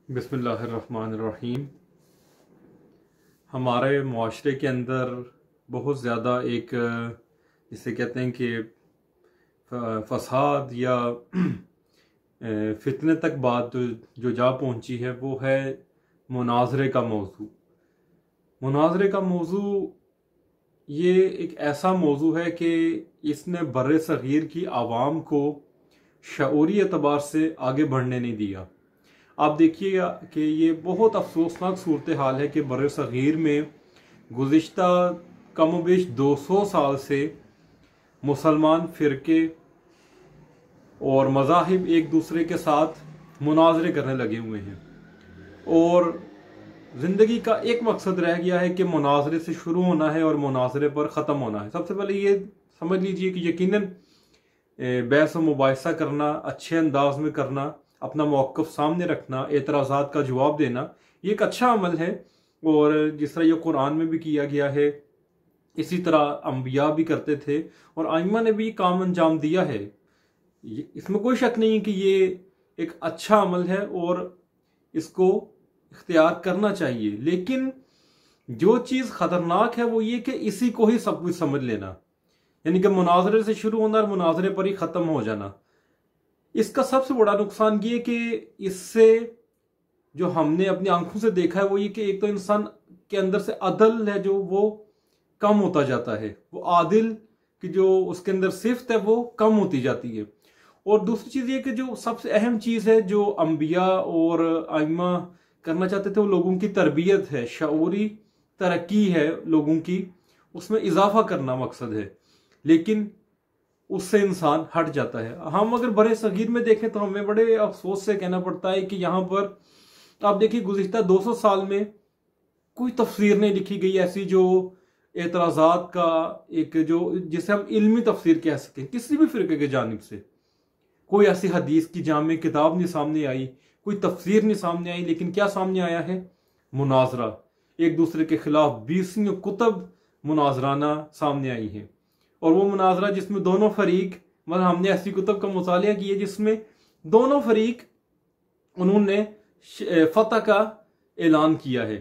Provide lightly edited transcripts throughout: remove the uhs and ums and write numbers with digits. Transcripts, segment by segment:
बिस्मिल्लाहिर्रहमानिर्रहीम। हमारे मुआशरे के अंदर बहुत ज़्यादा एक जिसे कहते हैं कि फसाद या फितने तक बात जो जा पहुंची है वो है मुनाजरे का मौजू। मुनाजरे का मौजू ये एक ऐसा मौजू है कि इसने बर्रे सगीर की आवाम को शऊरी एतबार से आगे बढ़ने नहीं दिया। आप देखिएगा कि ये बहुत अफसोसनाक सूरत हाल है कि बर्रे सगीर में गुज़िश्ता कमोबेश 200 साल से मुसलमान फ़िरके और मज़ाहिब एक दूसरे के साथ मुनाजरे करने लगे हुए हैं और ज़िंदगी का एक मकसद रह गया है कि मुनाजरे से शुरू होना है और मुनाजरे पर ख़त्म होना है। सबसे पहले ये समझ लीजिए कि यकीनन बहस व मुबाहिसा करना, अच्छे अंदाज में करना, अपना मौक़िफ़ सामने रखना, एतराज़ात का जवाब देना, ये एक अच्छा अमल है और जिस तरह ये कुरान में भी किया गया है इसी तरह अंबिया भी करते थे और आइम्मा ने भी काम अंजाम दिया है। इसमें कोई शक नहीं कि ये एक अच्छा अमल है और इसको इख्तियार करना चाहिए। लेकिन जो चीज़ ख़तरनाक है वो ये कि इसी को ही सब कुछ समझ लेना, यानी कि मुनाजरे से शुरू होना और मुनाजरे पर ही ख़त्म हो जाना। इसका सबसे बड़ा नुकसान ये कि इससे जो हमने अपनी आंखों से देखा है वो ये कि एक तो इंसान के अंदर से अदल है जो वो कम होता जाता है, वो आदिल की जो उसके अंदर सिफ्त है वो कम होती जाती है। और दूसरी चीज़ ये कि जो सबसे अहम चीज़ है जो अंबिया और आइम्मा करना चाहते थे वो लोगों की तरबियत है, शऊरी तरक्की है लोगों की, उसमें इजाफा करना मकसद है, लेकिन उससे इंसान हट जाता है। हम अगर बड़े सगीर में देखें तो हमें बड़े अफसोस से कहना पड़ता है कि यहाँ पर आप देखिए गुज़िश्ता 200 साल में कोई तफसीर नहीं लिखी गई ऐसी जो एतराज़ात का एक जो जिसे हम इल्मी तफसीर कह सकें किसी भी फ़िरके के जानिब से। कोई ऐसी हदीस की जामे किताब नहीं सामने आई, कोई तफसीर नहीं सामने आई, लेकिन क्या सामने आया है? मुनाजरा। एक दूसरे के खिलाफ 20 कुतब मुनाजराना सामने आई हैं और वो मुनाजरा जिसमें दोनों फरीक, मतलब हमने ऐसी कुतब का मुतालिया किया जिसमें दोनों फरीक उन्होंने फतह का ऐलान किया है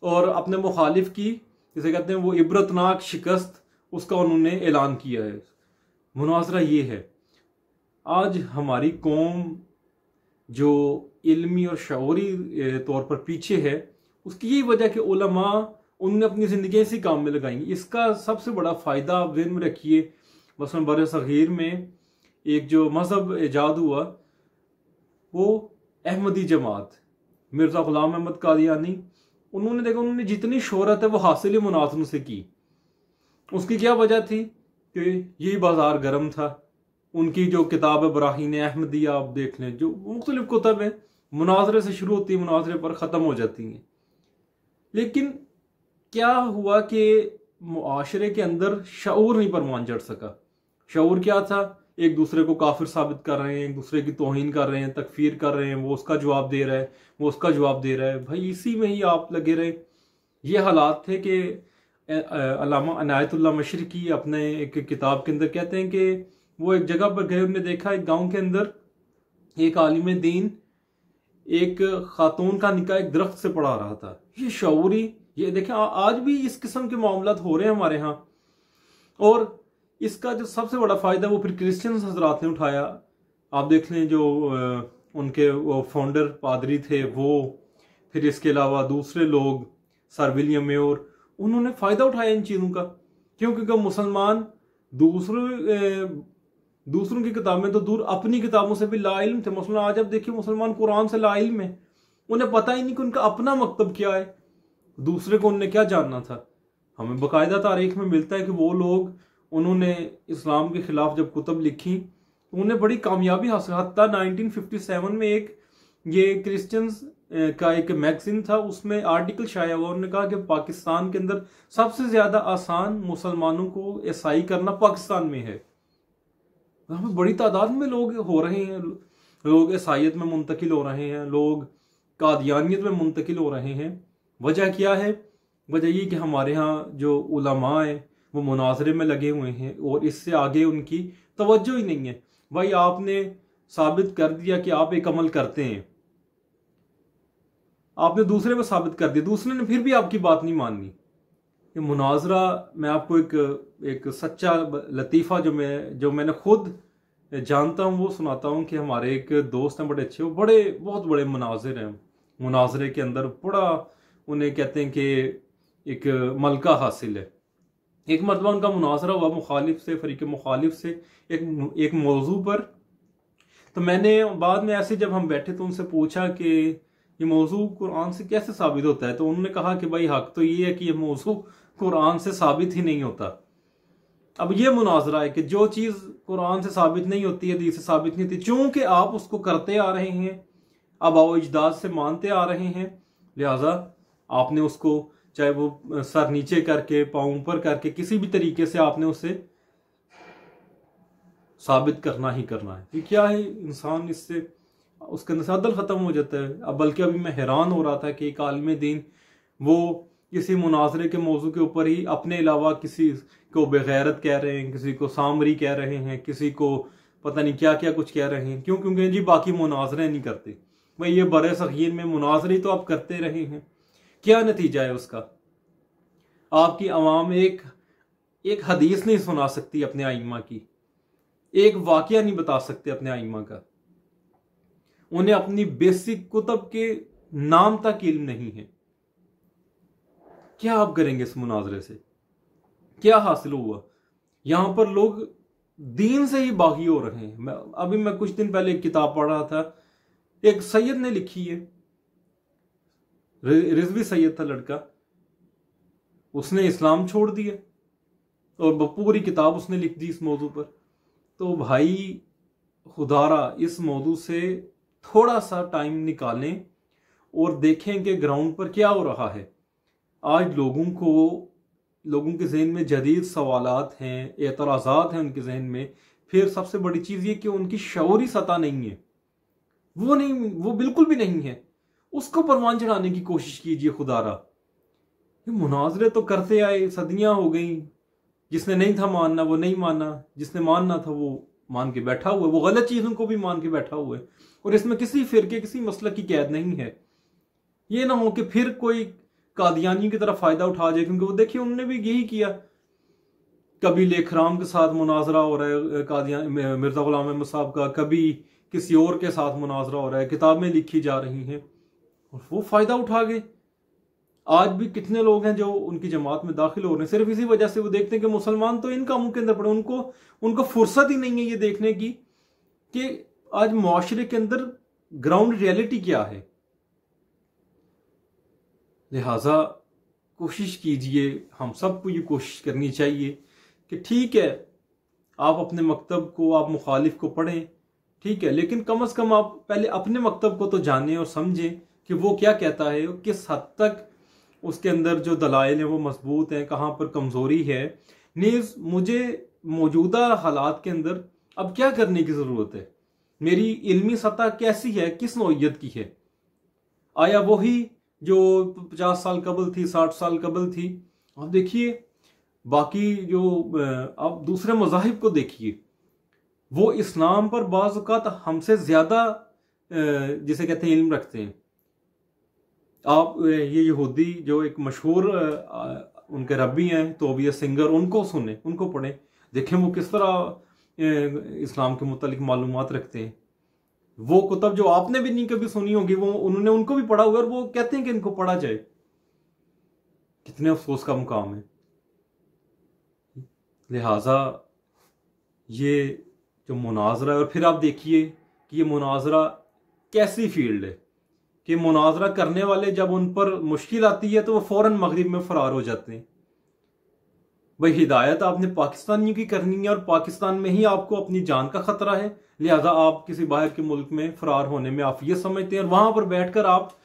और अपने मुखालिफ की जिसे कहते हैं वो इबरतनाक शिकस्त उसका उन्होंने ऐलान किया है। मुनाजरा ये है। आज हमारी कौम जो इल्मी और शऊरी तौर पर पीछे है उसकी यही वजह कि उलमा उन्होंने अपनी ज़िंदगी इसी काम में लगाई। इसका सबसे बड़ा फ़ायदा आप ज़हन में रखिए, मसलन बर्रे सगीर में एक जो मज़हब ईजाद हुआ वो अहमदी जमात, मिर्ज़ा ग़ुलाम अहमद कादियानी, उन्होंने देखा उन्होंने जितनी शोहरत है वो हासिल ही मुनाज़रों से की। उसकी क्या वजह थी कि यही बाज़ार गर्म था। उनकी जो किताब है बराहीन अहमदिया आप देख लें, जो मुख्तलिफ कुतब है मुनाजरे से शुरू होती है, मुनाजरे पर ख़त्म हो जाती हैं। लेकिन क्या हुआ कि मुआशरे के अंदर शऊर नहीं परवान चढ़ सका। शऊर क्या था? एक दूसरे को काफिर साबित कर रहे हैं, एक दूसरे की तौहीन कर रहे हैं, तकफीर कर रहे हैं, वो उसका जवाब दे रहा है, वो उसका जवाब दे रहा है, भाई इसी में ही आप लगे रहे। ये हालात थे कि अल्लामा अनायतुल्लाह मशरिकी अपने एक किताब के अंदर कहते हैं कि वो एक जगह पर गए, उन्होंने देखा एक गाँव के अंदर एक आलिम दीन एक खातून का निकाह एक दरख्त से पढ़ा रहा था। ये शऊरी, ये देखें आज भी इस किस्म के मामलात हो रहे हैं हमारे यहाँ। और इसका जो सबसे बड़ा फ़ायदा वो फिर क्रिश्चियन हजरात ने उठाया। आप देख लें जो उनके वो फाउंडर पादरी थे वो, फिर इसके अलावा दूसरे लोग, सर विलियम मेयर, उन्होंने फ़ायदा उठाया इन चीज़ों का। क्यों? क्योंकि मुसलमान दूसरों की किताबें तो दूर अपनी किताबों से भी लाइल्म थे। मसलन आज आप देखिए मुसलमान कुरान से लाइल्म है, उन्हें पता ही नहीं कि उनका अपना मकतब क्या है, दूसरे को उनने क्या जानना था। हमें बाकायदा तारीख में मिलता है कि वो लोग उन्होंने इस्लाम के खिलाफ जब कुतब लिखी तो उन्हें बड़ी कामयाबी हासिल। हत्ता 1957 में एक ये क्रिश्चियंस का एक मैगजीन था, उसमें आर्टिकल शाया हुआ, उन्होंने कहा कि पाकिस्तान के अंदर सबसे ज्यादा आसान मुसलमानों को ईसाई करना पाकिस्तान में है। हमें बड़ी तादाद में लोग हो रहे हैं, लोग ईसाइयत में मुंतकिल हो रहे हैं, लोग कादियानियत में मुंतकिल हो रहे हैं। वजह क्या है? वजह ये कि हमारे यहाँ जो उलमा है वो मुनाजरे में लगे हुए हैं और इससे आगे उनकी तवज्जो ही नहीं है। भाई आपने साबित कर दिया कि आप एक अमल करते हैं, आपने दूसरे को साबित कर दिया, दूसरे ने फिर भी आपकी बात नहीं माननी। ये मुनाजरा, मैं आपको एक सच्चा लतीफ़ा जो मैंने खुद जानता हूँ वो सुनाता हूँ कि हमारे एक दोस्त हैं बड़े अच्छे, वो बहुत बड़े मुनाजिर हैं। मुनाजरे के अंदर बड़ा उन्हें कहते हैं कि एक मलका हासिल है। एक मरतबा उनका मुनाजरा हुआ मुखालिफ से, फरीक मुखालिफ से एक मौजू पर। तो मैंने बाद में ऐसे जब हम बैठे तो उनसे पूछा कि ये मौजू कुरान से कैसे साबित होता है। तो उन्होंने कहा कि भाई हक तो ये है कि ये मौजू कुरान से साबित ही नहीं होता। अब ये मुनाजरा है कि जो चीज़ कुरान से साबित नहीं होती, हदीस से साबित नहीं होती, चूंकि आप उसको करते आ रहे हैं, आबाओ अजदाद से मानते आ रहे हैं, लिहाजा आपने उसको चाहे वो सर नीचे करके पाँव ऊपर करके किसी भी तरीके से आपने उसे साबित करना ही करना है। कि क्या है, इंसान इससे उसके अंदर से अदल ख़त्म हो जाता है। अब बल्कि अभी मैं हैरान हो रहा था कि एक आलिम दीन वो किसी मुनाजरे के मौजू के ऊपर ही अपने अलावा किसी को बेगैरत कह रहे हैं, किसी को सामरी कह रहे हैं, किसी को पता नहीं क्या क्या कुछ कह रहे हैं। क्यों? क्योंकि जी बाकी मुनाजरे नहीं करते। भाई ये बड़े सगीर में मुनाजरे तो आप करते रहे हैं, क्या नतीजा है उसका? आपकी अवाम एक हदीस नहीं सुना सकती अपने आइम्मा की, एक वाकया नहीं बता सकते अपने आइम्मा का, उन्हें अपनी बेसिक कुतब के नाम तक इल्म नहीं है। क्या आप करेंगे इस मुनाजरे से? क्या हासिल हुआ? यहां पर लोग दीन से ही बागी हो रहे हैं। अभी मैं कुछ दिन पहले एक किताब पढ़ रहा था, एक सैयद ने लिखी है, रिजवी सैयद था लड़का, उसने इस्लाम छोड़ दिया और पूरी किताब उसने लिख दी इस मौजू पर। तो भाई खुदारा इस मौजू से थोड़ा सा टाइम निकालें और देखें कि ग्राउंड पर क्या हो रहा है। आज लोगों के जहन में जदीद सवालात हैं, एतराज़ात हैं उनके जहन में। फिर सबसे बड़ी चीज़ ये कि उनकी शऊरी सतह नहीं है, वो बिल्कुल भी नहीं है। उसको परवान चढ़ाने की कोशिश कीजिए खुदारा। ये मुनाजरे तो करते आए, सदियां हो गई। जिसने नहीं था मानना वो नहीं माना, जिसने मानना था वो मान के बैठा हुआ है, वो गलत चीज़ों को भी मान के बैठा हुआ है। और इसमें किसी फिरके किसी मसलक की कैद नहीं है। ये ना हो कि फिर कोई कादियानी की तरफ फायदा उठा जाए, क्योंकि वो देखिए उन्होंने भी यही किया। कभी लेखराम के साथ मुनाजरा हो रहा है कादियान मिर्जा गुलाम अहमद साहब का, कभी किसी और के साथ मुनाजरा हो रहा है, किताबें लिखी जा रही हैं और वो फायदा उठा गए। आज भी कितने लोग हैं जो उनकी जमात में दाखिल हो रहे हैं सिर्फ इसी वजह से वो देखते हैं कि मुसलमान तो इन कामों के अंदर पड़े। उनको फुर्सत ही नहीं है ये देखने की कि आज मुआशरे के अंदर ग्राउंड रियलिटी क्या है। लिहाजा कोशिश कीजिए, हम सबको ये कोशिश करनी चाहिए कि ठीक है आप अपने मकतब को, आप मुखालिफ को पढ़ें, ठीक है, लेकिन कम से कम आप पहले अपने मकतब को तो जानें और समझें कि वो क्या कहता है, किस हद तक उसके अंदर जो दलाइल हैं वो मजबूत हैं, कहाँ पर कमज़ोरी है। नीज़ मुझे मौजूदा हालात के अंदर अब क्या करने की ज़रूरत है, मेरी इल्मी सतह कैसी है, किस नौइयत की है। आया वही जो 50 साल कबल थी, 60 साल कबल थी? अब देखिए बाकी जो आप दूसरे मज़ाहिब को देखिए, वो इस्लाम पर बाज़ औक़ात हमसे ज़्यादा जिसे कहते हैं इल्म रखते हैं। आप ये यहूदी जो एक मशहूर उनके रब्बी हैं तोबिया सिंगर, उनको सुने, उनको पढ़ें, देखें वो किस तरह इस्लाम के मुतालिक मालूमात रखते हैं। वो कुतब जो आपने भी नहीं कभी सुनी होगी वो उन्होंने उनको भी पढ़ा हुआ और वो कहते हैं कि इनको पढ़ा जाए। कितने अफसोस का मुकाम है। लिहाजा ये जो मुनाजरा है, और फिर आप देखिए कि ये मुनाजरा कैसी फील्ड है कि मुनाजरा करने वाले जब उन पर मुश्किल आती है तो वो फौरन मगरिब में फरार हो जाते हैं। भाई हिदायत आपने पाकिस्तानियों की करनी है और पाकिस्तान में ही आपको अपनी जान का खतरा है, लिहाजा आप किसी बाहर के मुल्क में फरार होने में आप ये समझते हैं और वहां पर बैठकर आप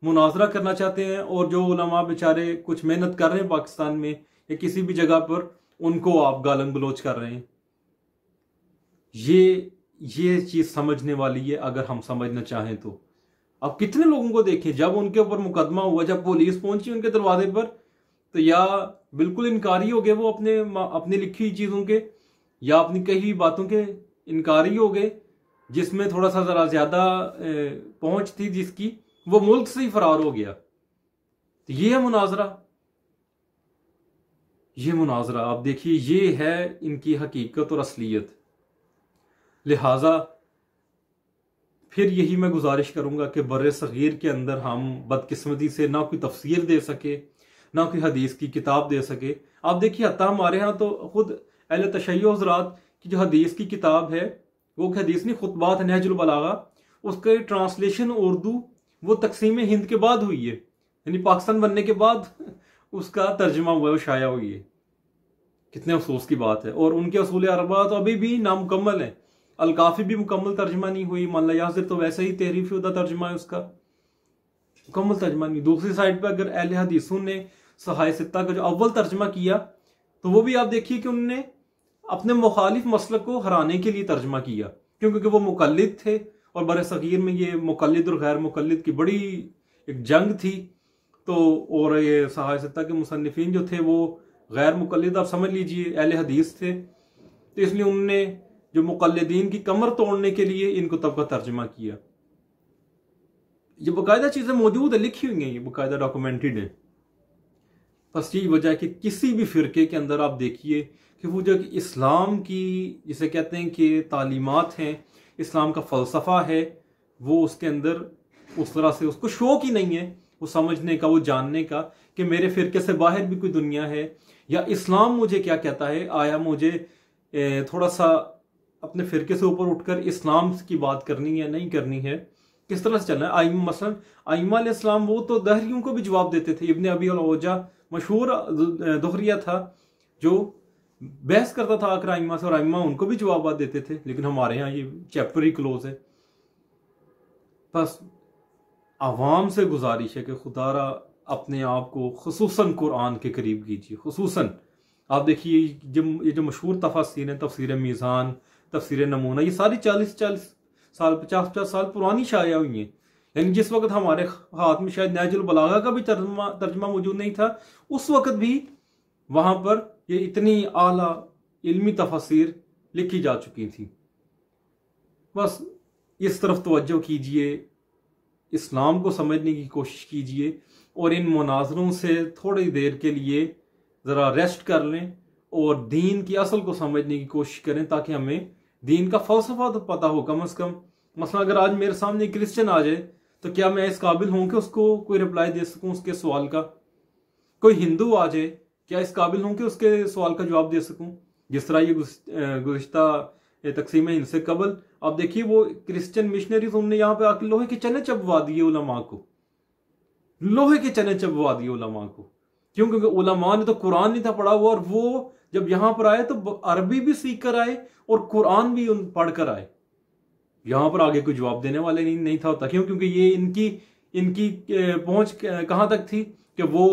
मुनाजरा करना चाहते हैं। और जो उलमा बेचारे कुछ मेहनत कर रहे हैं पाकिस्तान में या किसी भी जगह पर, उनको आप गालन गलोच कर रहे हैं। ये चीज समझने वाली है अगर हम समझना चाहें तो। अब कितने लोगों को देखें जब उनके ऊपर मुकदमा हुआ, जब पुलिस पहुंची उनके दरवाजे पर, तो या बिल्कुल इनकारी हो गए वो अपने लिखी हुई चीजों के, या अपनी कही हुई बातों के इनकारी हो गए, जिसमें थोड़ा सा जरा ज्यादा पहुंच थी जिसकी, वो मुल्क से ही फरार हो गया। तो ये है मुनाजरा, ये मुनाजरा आप देखिए, ये है इनकी हकीकत और असलियत। लिहाजा फिर यही मैं गुजारिश करूंगा कि बर्रे सगीर के अंदर हम बदकिस्मती से ना कोई तफसीर दे सके, ना कोई हदीस की किताब दे सके। आप देखिए हत्ता हमारे यहाँ तो खुद अहले तशय्यो हज़रात की जो हदीस की किताब है, वो हदीस नहीं, खुतबात नहजुल बलागा, उसका ट्रांसलेशन उर्दू वो तकसीम हिंद के बाद हुई है, यानी पाकिस्तान बनने के बाद उसका तर्जमा हुआ है, वो शाया हुई है। कितने अफसोस की बात है। और उनके असूल अरबा तो अभी भी नामुकम्मल है। अलकाफी भी मुकम्मल तर्जमा नहीं हुई, मल्ला यासिर तो वैसे ही तहरीफ शुदा तर्जमा है, उसका मुकम्मल तर्जमा नहीं। दूसरी साइड पर अगर अहले हदीसों ने सहाय सित्ता का जो अव्वल तर्जमा किया, तो वो भी आप देखिए कि उन्होंने अपने मुखालिफ मसलक को हराने के लिए तर्जमा किया, क्योंकि वो मुकल्लिद थे। और बरे सगीर में ये मुकल्लिद और गैर मुकल्लिद की बड़ी एक जंग थी। तो और ये सहाय सित्ता के मुसन्निफीन जो थे वो गैर मुकल्लिद, आप समझ लीजिए अहले हदीस थे। तो इसलिए उन्होंने जो मुकल्लिदीन की कमर तोड़ने के लिए इन कुतब का तर्जमा किया। ये बाकायदा चीजें मौजूद है, लिखी हुई हैं, ये बाकायदा डॉक्यूमेंटेड है। बस यही वजह है कि किसी भी फिरके के अंदर आप देखिए कि वो जो इस्लाम की जिसे कहते हैं कि तालीमात हैं, इस्लाम का फ़लसफ़ा है, वो उसके अंदर उस तरह से उसको शौक ही नहीं है वो समझने का, वो जानने का कि मेरे फिरके से बाहर भी कोई दुनिया है, या इस्लाम मुझे क्या कहता है। आया मुझे थोड़ा सा अपने फिरके से ऊपर उठकर इस्लाम की बात करनी है, नहीं करनी है, किस तरह से चलना है। आइम मसलन आइमा अलैहिस्सलाम वो तो दहरियों को भी जवाब देते थे। इब्ने अबी अल-औजा मशहूर दुहरिया था जो बहस करता था आकर आइमा से, और आइमा उनको भी जवाब देते थे। लेकिन हमारे यहाँ ये चैप्टर ही क्लोज है। बस आवाम से गुजारिश है कि खुदारा अपने आप को खुसूसन कुरान के करीब कीजिए। खुसूसन आप देखिए ये जो मशहूर तफसीर हैं, तफसीर मीज़ान, तफसीर नमूना, ये सारी 40-40 साल 50-50 साल पुरानी शाया हुई हैं। यानी जिस वक्त हमारे हाथ में शायद नहजुल बलागा का भी तर्जमा मौजूद नहीं था, उस वक्त भी वहां पर ये इतनी आला इल्मी तफसीर लिखी जा चुकी थी। बस इस तरफ तवज्जो कीजिए, इस्लाम को समझने की कोशिश कीजिए, और इन मुनाजरों से थोड़ी देर के लिए ज़रा रेस्ट कर लें और दीन की असल को समझने की कोशिश करें, ताकि हमें दीन का फ़लसफ़ा तो पता हो कम अज़ कम। मसला अगर आज मेरे सामने क्रिश्चियन आ जाए तो क्या मैं इस काबिल हूं कि उसको कोई रिप्लाई दे सकूं उसके सवाल का? कोई हिंदू आ जाए, क्या इस काबिल हूं कि उसके सवाल का जवाब दे सकूं? जिस तरह ये गुज़िश्ता तकसीम हिंद से कबल आप देखिए वो क्रिश्चियन मिशनरीज उन्होंने यहाँ पे आकर लोहे के चने चबवा दिए उलमा को, लोहे के चने चबवा दिए उलमा को। क्यों? क्योंकि उलमा ने तो कुरान नहीं था पढ़ा हुआ, और वो जब यहां पर आए तो अरबी भी सीख कर आए और कुरान भी पढ़ कर आए। यहां पर आगे कोई जवाब देने वाले नहीं था होता। क्यों? क्योंकि ये इनकी पहुंच कहां तक थी कि वो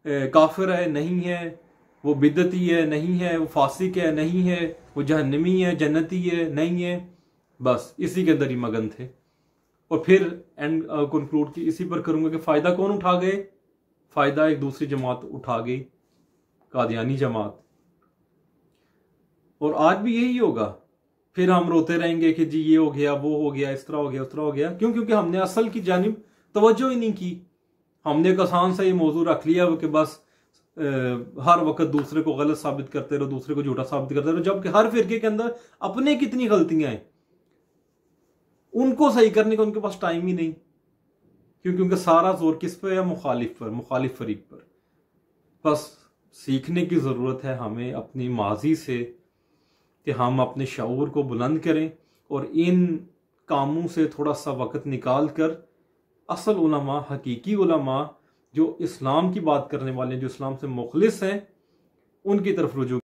काफिर है, नहीं है, वो बिदती है, नहीं है, वो फासिक है, नहीं है, वो जहन्नमी है, जन्नती है, नहीं है। बस इसी के अंदर ही मगन थे। और फिर एंड कंक्लूड की इसी पर करूंगा कि फायदा कौन उठा गए? फायदा एक दूसरी जमात उठा गई, कादियानी जमात। और आज भी यही होगा। फिर हम रोते रहेंगे कि जी ये हो गया, वो हो गया, इस तरह हो गया, उस तरह हो गया। क्यों? क्योंकि हमने असल की जानिब तवज्जो ही नहीं की। हमने एक आसान सा ये मौजू रख लिया कि बस हर वक्त दूसरे को गलत साबित करते रहो, दूसरे को झूठा साबित करते रहो, जबकि हर फिरके के अंदर अपने कितनी गलतियां हैं, उनको सही करने का उनके पास टाइम ही नहीं। क्योंकि उनका सारा जोर किस पे है? मुखालिफ पर, मुखालिफ फरीक पर। बस सीखने की ज़रूरत है हमें अपनी माजी से कि हम अपने शऊर को बुलंद करें और इन कामों से थोड़ा सा वक्त निकाल कर असल उलमा, हकीकी उलमा जो इस्लाम की बात करने वाले हैं, जो इस्लाम से मुखलिस हैं, उनकी तरफ रुजू